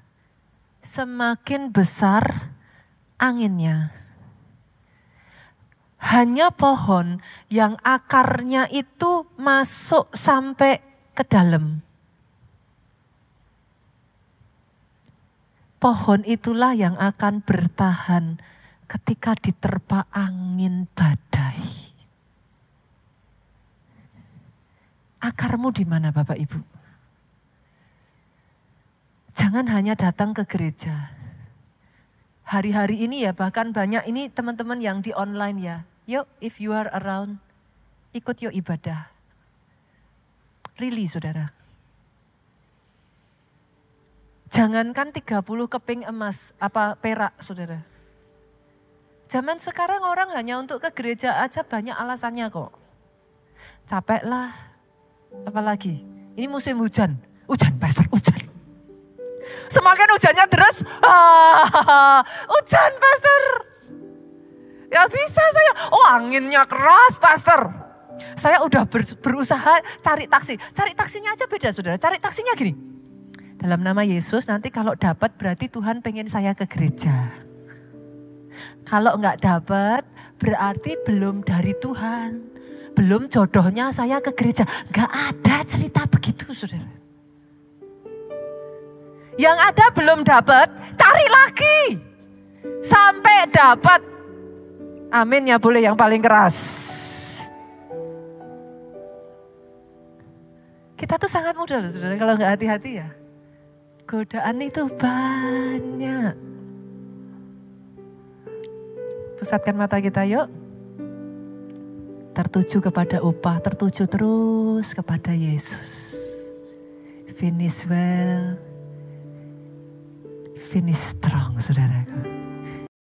semakin besar anginnya. Hanya pohon yang akarnya itu masuk sampai ke dalam. Pohon itulah yang akan bertahan ketika diterpa angin badai. Akarmu di mana Bapak Ibu? Jangan hanya datang ke gereja. Hari-hari ini ya bahkan banyak ini teman-teman yang di online ya. Yuk if you are around, ikut yuk ibadah. Really saudara. Jangankan 30 keping emas, perak saudara. Zaman sekarang orang hanya untuk ke gereja aja banyak alasannya kok. Capek lah, apalagi ini musim hujan. Hujan pastor, hujan. Semakin hujannya deras, hujan pastor. Ya bisa saya, anginnya keras pastor. Saya udah berusaha cari taksi. Cari taksinya aja beda saudara, cari taksinya gini. Dalam nama Yesus nanti kalau dapat berarti Tuhan pengen saya ke gereja. Kalau enggak dapat berarti belum dari Tuhan. Belum jodohnya saya ke gereja. Enggak ada cerita begitu saudara. Yang ada belum dapat, cari lagi. Sampai dapat. Amin ya, boleh yang paling keras. Kita tuh sangat mudah loh saudara kalau nggak hati-hati ya. Godaan itu banyak. Pusatkan mata kita yuk. Tertuju kepada upah, tertuju terus kepada Yesus. Finish well, finish strong saudaraku.